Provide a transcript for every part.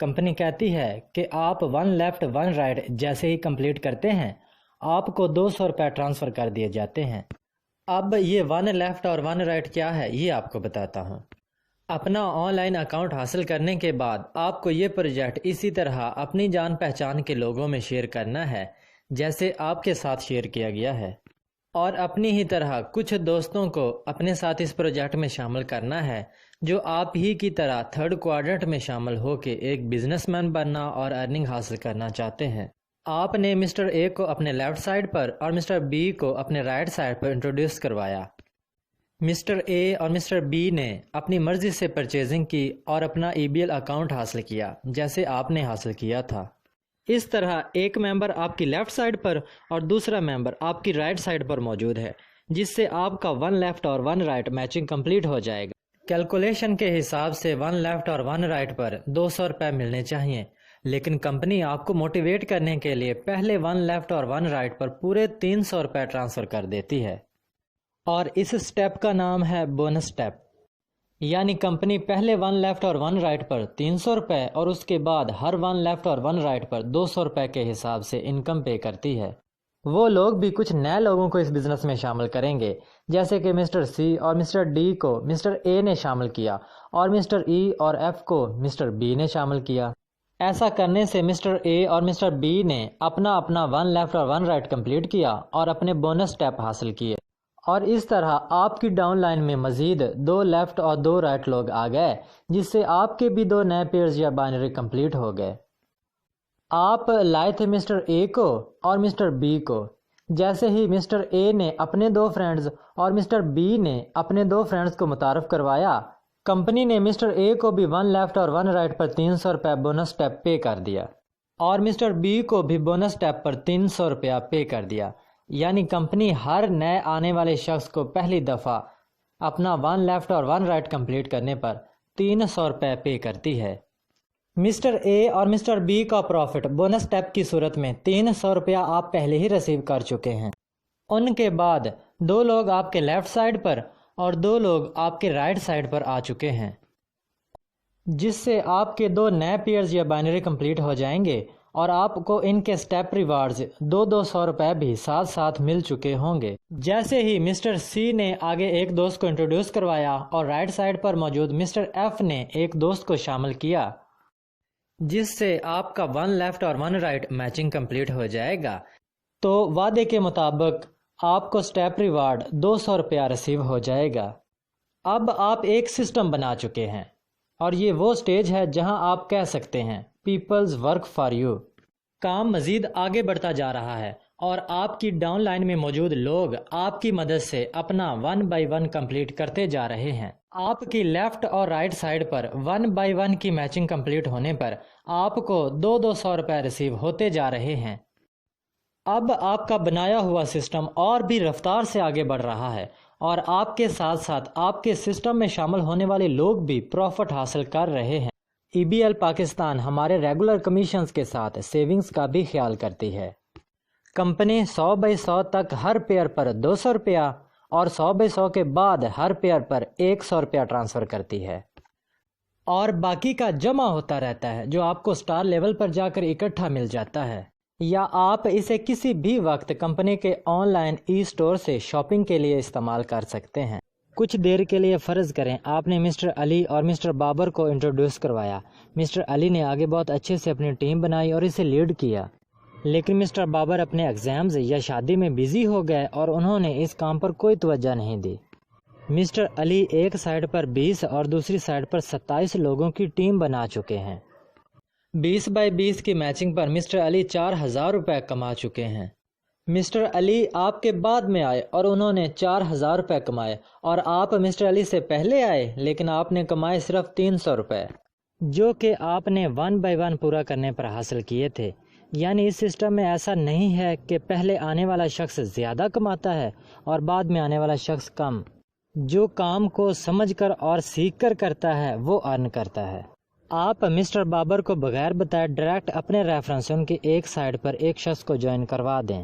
Company کہتی ہے کہ آپ 1 لیفٹ 1 رائٹ جیسے ہی کمپلیٹ کرتے ہیں آپ کو 200 روپے ٹرانسفر کر دیے جاتے ہیں۔ اب یہ 1 لیفٹ اور 1 رائٹ کیا ہے یہ آپ کو بتاتا ہوں۔ اپنا آن لائن اکاؤنٹ حاصل کرنے کے بعد آپ کو یہ پروجیکٹ اسی طرح اپنی جان پہچان کے لوگوں میں شیئر کرنا ہے جیسے آپ کے ساتھ شیئر کیا گیا ہے، اور اپنی ہی طرح کچھ دوستوں کو اپنے ساتھ اس پروجیکٹ میں شامل کرنا ہے جو آپ ہی کی طرح 3rd کوارڈرنٹ میں شامل ہو کے ایک بزنس مین بننا اور ارننگ حاصل کرنا چاہتے ہیں۔ آپ نے مسٹر اے کو اپنے لیفٹ سائڈ پر اور مسٹر بی کو اپنے رائٹ سائڈ پر انٹروڈیوس کروایا۔ مسٹر اے اور مسٹر بی نے اپنی مرضی سے پرچیزنگ کی اور اپنا ای بی ایل اکاؤنٹ حاصل کیا جیسے آپ نے حاصل کیا تھا۔ اس طرح ایک ممبر آپ کی لیفٹ سائڈ پر اور دوسرا ممبر آپ کی رائٹ سائڈ پر موجود ہے، جس سے آپ کا 1 لیفٹ اور 1 رائٹ میچنگ کمپلیٹ ہو جائے گا۔ کیلکولیشن کے حساب سے 1 لیفٹ اور 1 رائٹ پر 200 روپے ملنے چاہیے، لیکن کمپنی آپ کو موٹیویٹ کرنے کے لیے پہلے 1 لیفٹ اور 1 رائٹ پر پورے 300 روپے ٹرانسفر کر دیتی ہے، اور اس سٹیپ کا نام ہے بونس سٹیپ۔ یعنی کمپنی پہلے 1 لیفٹ اور 1 رائٹ پر 300 روپے اور اس کے بعد ہر 1 لیفٹ اور 1 رائٹ پر 200 روپے کے حساب سے انکم پے کرتی ہے۔ وہ لوگ بھی کچھ نئے لوگوں کو اس بزنس میں شامل کریں گے، جیسے کہ مسٹر سی اور مسٹر ڈی کو مسٹر اے نے شامل کیا اور مسٹر ای اور ایف کو مسٹر بی نے شامل کیا۔ ایسا کرنے سے مسٹر اے اور مسٹر بی نے اپنا 1 لیفٹ اور 1 رائٹ کمپلیٹ کیا اور اپنے بونس سٹیپ حاصل کیے، اور اس طرح آپ کی ڈاؤن لائن میں مزید 2 لیفٹ اور 2 رائٹ لوگ آ گئے، جس سے آپ کے بھی 2 نئے پیئرز یا بائنری کمپلیٹ ہو گئے۔ آپ لائے تھے مسٹر اے کو اور مسٹر بی کو۔ جیسے ہی مسٹر اے نے اپنے 2 فرینڈز اور مسٹر بی نے اپنے 2 فرینڈز کو متعارف کروایا، کمپنی نے مسٹر اے کو بھی 1 لیفٹ اور 1 رائٹ پر 300 روپے بونس سٹیپ پے کر دیا، اور مسٹر بی کو بھی بونس سٹیپ پر 300 روپیہ پے کر دیا۔ یعنی کمپنی ہر نئے آنے والے شخص کو پہلی دفعہ اپنا 1 لیفٹ اور 1 رائٹ کمپلیٹ کرنے پر 300 روپے پے کرتی ہے۔ مسٹر اے اور مسٹر بی کا پروفٹ بونس سٹیپ کی صورت میں 300 روپیہ آپ پہلے ہی ریسیو کر چکے ہیں۔ ان کے بعد 2 لوگ آپ کے لیفٹ سائڈ پر اور 2 لوگ آپ کے رائٹ سائڈ پر آ چکے ہیں، جس سے آپ کے 2 نئے پیئرز یا بائنری کمپلیٹ ہو جائیں گے، اور آپ کو ان کے سٹیپ ریوارڈز 200 روپے بھی ساتھ ساتھ مل چکے ہوں گے۔ جیسے ہی مسٹر سی نے آگے ایک دوست کو انٹروڈیوس کروایا اور رائٹ سائڈ پر موجود مسٹر ایف نے ایک دوست کو شامل کیا، جس سے آپ کا 1 لیفٹ اور 1 رائٹ میچنگ کمپلیٹ ہو جائے گا، تو وعدے کے مطابق آپ کو سٹیپ ریوارڈ 200 روپیہ ریسیو ہو جائے گا۔ اب آپ ایک سسٹم بنا چکے ہیں، اور یہ وہ سٹیج ہے جہاں آپ کہہ سکتے ہیں پیپلز ورک فار یو۔ کام مزید آگے بڑھتا جا رہا ہے، اور آپ کی ڈاؤن لائن میں موجود لوگ آپ کی مدد سے اپنا 1 بائی 1 کمپلیٹ کرتے جا رہے ہیں۔ آپ کی لیفٹ اور رائٹ سائڈ پر 1 بائی 1 کی میچنگ کمپلیٹ ہونے پر آپ کو 200 روپے ریسیو ہوتے جا رہے ہیں۔ اب آپ کا بنایا ہوا سسٹم اور بھی رفتار سے آگے بڑھ رہا ہے، اور آپ کے ساتھ ساتھ آپ کے سسٹم میں شامل ہونے والے لوگ بھی پروفٹ حاصل کر رہے ہیں۔ ای بی ایل پاکستان ہمارے ریگولر کمیشنز کے ساتھ سیونگز کا بھی خیال کرتی ہے۔ کمپنی 100 بائی 100 تک ہر پیئر پر 200 روپیہ اور 100 بائی 100 کے بعد ہر پیئر پر 100 روپیہ ٹرانسفر کرتی ہے، اور باقی کا جمع ہوتا رہتا ہے جو آپ کو سٹار لیول پر جا کر اکٹھا مل جاتا ہے، یا آپ اسے کسی بھی وقت کمپنی کے آن لائن ای سٹور سے شاپنگ کے لیے استعمال کر سکتے ہیں۔ کچھ دیر کے لیے فرض کریں آپ نے مسٹر علی اور مسٹر بابر کو انٹروڈیوس کروایا۔ مسٹر علی نے آگے بہت اچھے سے اپنی ٹیم بنائی اور اسے لیڈ کیا، لیکن مسٹر بابر اپنے ایگزامز یا شادی میں بیزی ہو گئے اور انہوں نے اس کام پر کوئی توجہ نہیں دی۔ مسٹر علی ایک سائڈ پر 20 اور دوسری سائڈ پر 27 لوگوں کی ٹیم بنا چکے ہیں۔ 20 بائی 20 کی میچنگ پر مسٹر علی 4000 روپے کما چکے ہیں۔ مسٹر علی آپ کے بعد میں آئے اور انہوں نے 4000 روپے کمائے، اور آپ مسٹر علی سے پہلے آئے لیکن آپ نے کمائے صرف 300 روپے، جو کہ آپ نے 1 بائی 1 پورا کرنے پر حاصل کیے تھے۔ یعنی اس سسٹم میں ایسا نہیں ہے کہ پہلے آنے والا شخص زیادہ کماتا ہے اور بعد میں آنے والا شخص کم۔ جو کام کو سمجھ کر اور سیکھ کر کرتا ہے وہ ارن کرتا ہے۔ آپ مسٹر بابر کو بغیر بتائے ڈائریکٹ اپنے ریفرنس ان کی ایک سائڈ پر ایک شخص کو جوائن کروا دیں۔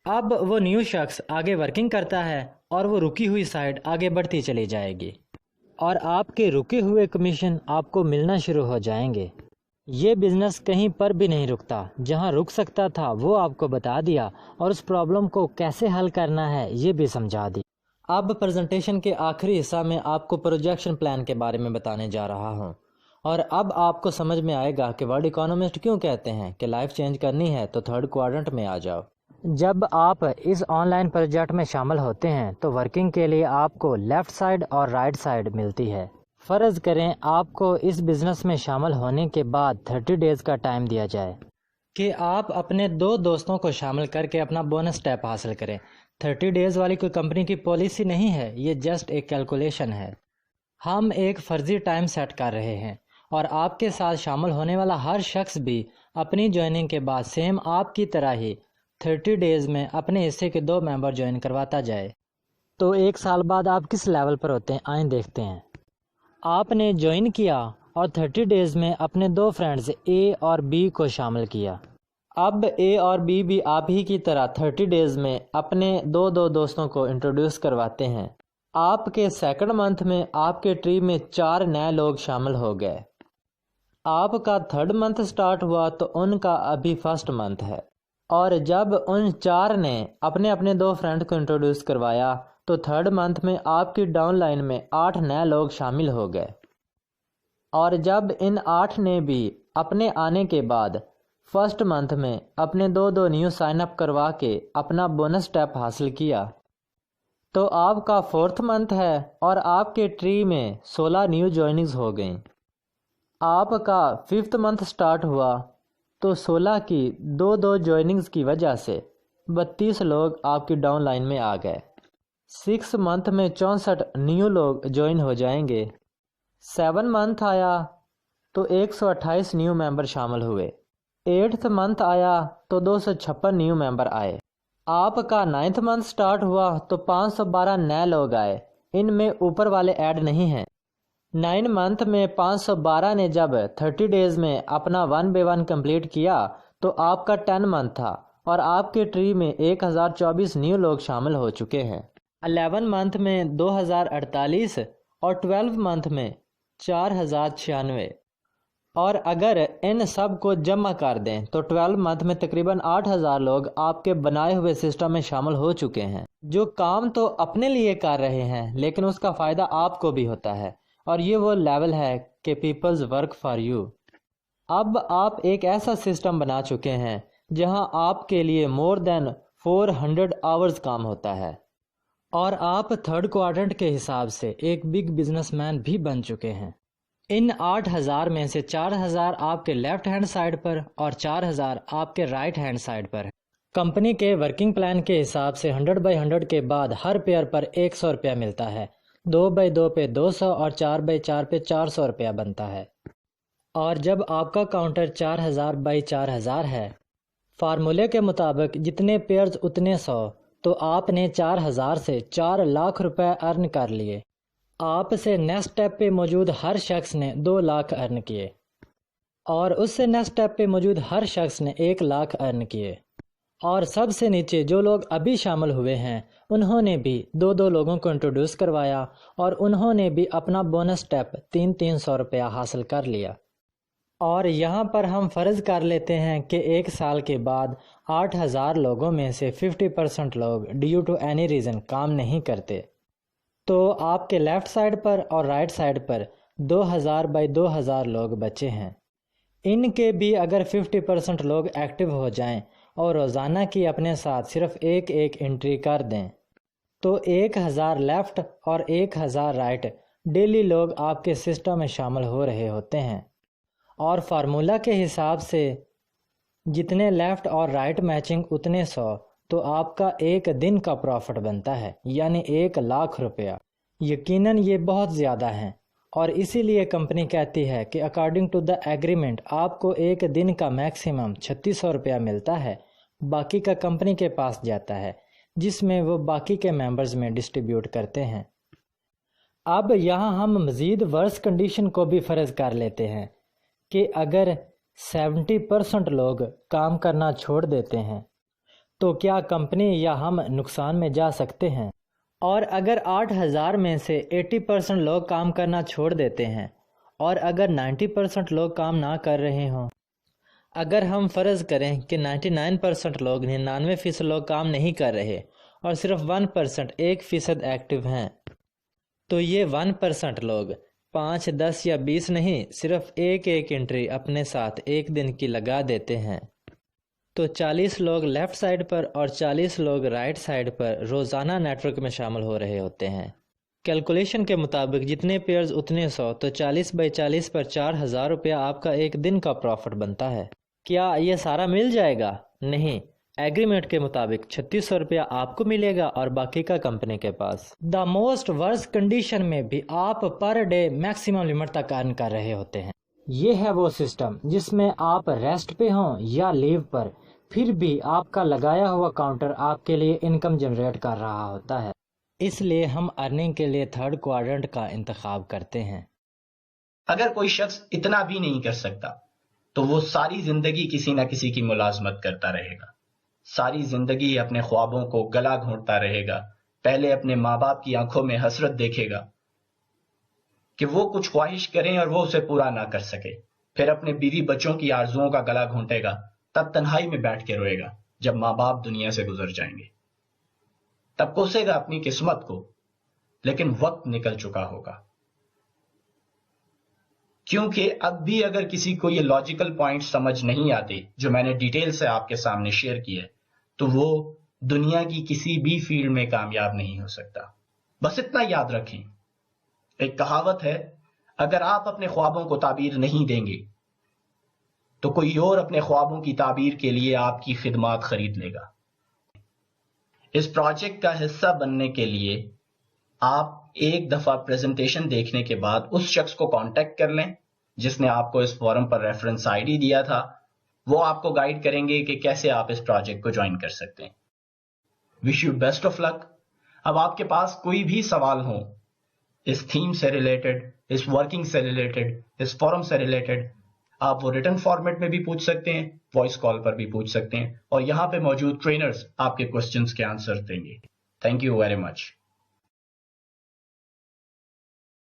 اب وہ نیو شخص آگے ورکنگ کرتا ہے اور وہ رکی ہوئی سائڈ آگے بڑھتی چلی جائے گی، اور آپ کے رکے ہوئے کمیشن آپ کو ملنا شروع ہو جائیں گے۔ یہ بزنس کہیں پر بھی نہیں رکتا، جہاں رک سکتا تھا وہ آپ کو بتا دیا اور اس پرابلم کو کیسے حل کرنا ہے یہ بھی سمجھا دی۔ اب پریزنٹیشن کے آخری حصہ میں آپ کو پروجیکشن پلان کے بارے میں بتانے جا رہا ہوں، اور اب آپ کو سمجھ میں آئے گا کہ ورلڈ اکانومسٹ کیوں کہتے ہیں کہ لائف چینج کرنی ہے تو تھرڈ کوارٹرنٹ میں آ جاؤ۔ جب آپ اس آن لائن پروجیکٹ میں شامل ہوتے ہیں تو ورکنگ کے لیے آپ کو لیفٹ سائڈ اور رائٹ سائڈ ملتی ہے۔ فرض کریں آپ کو اس بزنس میں شامل ہونے کے بعد 30 ڈیز کا ٹائم دیا جائے کہ آپ اپنے 2 دوستوں کو شامل کر کے اپنا بونس اسٹیپ حاصل کریں۔ 30 ڈیز والی کوئی کمپنی کی پالیسی نہیں ہے، یہ جسٹ ایک کیلکولیشن ہے۔ ہم ایک فرضی ٹائم سیٹ کر رہے ہیں اور آپ کے ساتھ شامل ہونے والا ہر شخص بھی اپنی جوائننگ کے بعد سیم آپ کی طرح ہی 30 ڈیز میں اپنے حصے کے 2 ممبر جوائن کرواتا جائے۔ تو 1 سال بعد آپ کس لیول پر ہوتے ہیں آئیں دیکھتے ہیں۔ آپ نے جوائن کیا اور 30 ڈیز میں اپنے 2 فرینڈز اے اور بی کو شامل کیا۔ اب اے اور بی بھی آپ ہی کی طرح 30 ڈیز میں اپنے 2 دوستوں کو انٹروڈیوس کرواتے ہیں۔ آپ کے سیکنڈ منتھ میں آپ کے ٹری میں 4 نئے لوگ شامل ہو گئے۔ آپ کا تھرڈ منتھ سٹارٹ ہوا تو ان کا ابھی فرسٹ منتھ ہے، اور جب ان 4 نے اپنے 2 فرینڈ کو انٹروڈیوس کروایا تو تھرڈ منتھ میں آپ کی ڈاؤن لائن میں 8 نئے لوگ شامل ہو گئے، اور جب ان 8 نے بھی اپنے آنے کے بعد فرسٹ منتھ میں اپنے 2 نیو سائن اپ کروا کے اپنا بونس اسٹیپ حاصل کیا تو آپ کا 4تھ منتھ ہے اور آپ کے ٹری میں 16 نیو جوائننگز ہو گئیں۔ آپ کا 5تھ منتھ سٹارٹ ہوا تو 16 کی 2 جوائننگز کی وجہ سے 32 لوگ آپ کی ڈاؤن لائن میں آ گئے۔ 6 منتھ میں 64 نیو لوگ جوائن ہو جائیں گے۔ 7 منتھ آیا تو 128 نیو ممبر شامل ہوئے۔ 8تھ منتھ آیا تو 256 نیو ممبر آئے۔ آپ کا 9تھ منتھ سٹارٹ ہوا تو 512 نئے لوگ آئے، ان میں اوپر والے ایڈ نہیں ہیں۔ 9 منتھ میں 512 نے جب 30 ڈیز میں اپنا 1 by 1 کمپلیٹ کیا تو آپ کا 10 منتھ تھا اور آپ کے ٹری میں 1024 نیو لوگ شامل ہو چکے ہیں۔ 11 منتھ میں 2048 اور 12 منتھ میں 4096، اور اگر ان سب کو جمع کر دیں تو 12 منتھ میں تقریباً 8000 لوگ آپ کے بنائے ہوئے سسٹم میں شامل ہو چکے ہیں، جو کام تو اپنے لیے کر رہے ہیں لیکن اس کا فائدہ آپ کو بھی ہوتا ہے، اور یہ وہ لیول ہے کہ پیپلز ورک فار یو۔ اب آپ ایک ایسا سسٹم بنا چکے ہیں جہاں آپ کے لیے مور دین 400 آورز کام ہوتا ہے، اور آپ تھرڈ کوارٹرنٹ کے حساب سے ایک بگ بزنس مین بھی بن چکے ہیں۔ ان 8000 میں سے 4000 آپ کے لیفٹ ہینڈ سائڈ پر اور 4000 آپ کے رائٹ ہینڈ سائڈ پر ہے۔ کمپنی کے ورکنگ پلان کے حساب سے 100 by 100 کے بعد ہر پیئر پر 100 روپیہ ملتا ہے، 2 by 2 پہ 200 اور 4 by 4 پہ 400 روپیہ بنتا ہے۔ اور جب آپ کا کاؤنٹر 4000 by 4000 ہے، فارمولے کے مطابق جتنے پیئرز اتنے 100، تو آپ نے 4000 سے 4 لاکھ روپے ارن کر لیے۔ آپ سے نیکسٹ اسٹیپ پہ موجود ہر شخص نے 2 لاکھ ارن کیے، اور اس سے نیکسٹ اسٹیپ پہ موجود ہر شخص نے 1 لاکھ ارن کیے، اور سب سے نیچے جو لوگ ابھی شامل ہوئے ہیں انہوں نے بھی 2 لوگوں کو انٹروڈیوس کروایا اور انہوں نے بھی اپنا بونس اسٹیپ 300 روپیہ حاصل کر لیا۔ اور یہاں پر ہم فرض کر لیتے ہیں کہ 1 سال کے بعد 8000 لوگوں میں سے 50% لوگ ڈیو ٹو اینی ریزن کام نہیں کرتے، تو آپ کے لیفٹ سائڈ پر اور رائٹ سائڈ پر 2000 by 2000 لوگ بچے ہیں۔ ان کے بھی اگر 50% لوگ ایکٹیو ہو جائیں اور روزانہ کی اپنے ساتھ صرف ایک انٹری کر دیں تو 1000 لیفٹ اور 1000 رائٹ ڈیلی لوگ آپ کے سسٹم میں شامل ہو رہے ہوتے ہیں، اور فارمولہ کے حساب سے جتنے لیفٹ اور رائٹ میچنگ اتنے 100، تو آپ کا ایک دن کا پروفٹ بنتا ہے، یعنی 1 لاکھ روپیہ۔ یقیناً یہ بہت زیادہ ہیں، اور اسی لیے کمپنی کہتی ہے کہ اکارڈنگ ٹو دا ایگریمنٹ آپ کو ایک دن کا میکسیمم 3600 روپیہ ملتا ہے، باقی کا کمپنی کے پاس جاتا ہے جس میں وہ باقی کے ممبرز میں ڈسٹریبیوٹ کرتے ہیں۔ اب یہاں ہم مزید ورس کنڈیشن کو بھی فرض کر لیتے ہیں کہ اگر 70% لوگ کام کرنا چھوڑ دیتے ہیں تو کیا کمپنی یا ہم نقصان میں جا سکتے ہیں؟ اور اگر 8000 میں سے 80% لوگ کام کرنا چھوڑ دیتے ہیں اور اگر 90% لوگ کام نہ کر رہے ہوں، اگر ہم فرض کریں کہ 99% لوگ 99% لوگ کام نہیں کر رہے اور صرف 1% 1% ایکٹیو ہیں، تو یہ 1% لوگ 5 10 یا 20 نہیں، صرف ایک انٹری اپنے ساتھ ایک دن کی لگا دیتے ہیں، تو 40 لوگ لیفٹ سائڈ پر اور 40 لوگ رائٹ سائڈ پر روزانہ نیٹ ورک میں شامل ہو رہے ہوتے ہیں۔ کیلکولیشن کے مطابق جتنے پیئرز اتنے 100، تو 40/40 پر 4000 روپیہ آپ کا ایک دن کا پروفٹ بنتا ہے۔ کیا یہ سارا مل جائے گا؟ نہیں، ایگریمنٹ کے مطابق 3600 روپیہ آپ کو ملے گا اور باقی کا کمپنی کے پاس۔ دا موسٹ ورس کنڈیشن میں بھی آپ پر ڈے میکسیمم لمٹ تک ارن کر رہے ہوتے ہیں۔ یہ ہے وہ سسٹم جس میں آپ ریسٹ پہ ہوں یا لیو پر، پھر بھی آپ کا لگایا ہوا کاؤنٹر آپ کے لیے انکم جنریٹ کر رہا ہوتا ہے۔ اس لیے ہم ارننگ کے لیے تھرڈ کوارٹرنٹ کا انتخاب کرتے ہیں۔ اگر کوئی شخص اتنا بھی نہیں کر سکتا تو وہ ساری زندگی کسی نہ کسی کی ملازمت کرتا رہے گا، ساری زندگی اپنے خوابوں کو گلا گھونٹتا رہے گا، پہلے اپنے ماں باپ کی آنکھوں میں حسرت دیکھے گا کہ وہ کچھ خواہش کریں اور وہ اسے پورا نہ کر سکے، پھر اپنے بیوی بچوں کی آرزوؤں کا گلا گھونٹے گا، تب تنہائی میں بیٹھ کے روئے گا جب ماں باپ دنیا سے گزر جائیں گے، تب کوسے گا اپنی قسمت کو، لیکن وقت نکل چکا ہوگا۔ کیونکہ اب بھی اگر کسی کو یہ لاجیکل پوائنٹ سمجھ نہیں آتے جو میں نے ڈیٹیل سے آپ کے سامنے شیئر کیے، تو وہ دنیا کی کسی بھی فیلڈ میں کامیاب نہیں ہو سکتا۔ بس اتنا یاد رکھیں، ایک کہاوت ہے، اگر آپ اپنے خوابوں کو تعبیر نہیں دیں گے تو کوئی اور اپنے خوابوں کی تعبیر کے لیے آپ کی خدمات خرید لے گا۔ اس پروجیکٹ کا حصہ بننے کے لیے آپ ایک دفعہ پریزنٹیشن دیکھنے کے بعد اس شخص کو کانٹیکٹ کر لیں جس نے آپ کو اس فورم پر ریفرنس آئی ڈی دیا تھا، وہ آپ کو گائیڈ کریں گے کہ کیسے آپ اس پروجیکٹ کو جوائن کر سکتے ہیں۔ وش یو بیسٹ آف لک۔ اب آپ کے پاس کوئی بھی سوال ہو اس تھیم سے ریلیٹڈ، اس ورکنگ سے ریلیٹڈ، اس فورم سے ریلیٹڈ، آپ وہ ریٹن فارمیٹ میں بھی پوچھ سکتے ہیں، وائس کال پر بھی پوچھ سکتے ہیں، اور یہاں پہ موجود ٹرینرز آپ کے کوسچنز کے آنسر دیں گے۔ Thank you very much.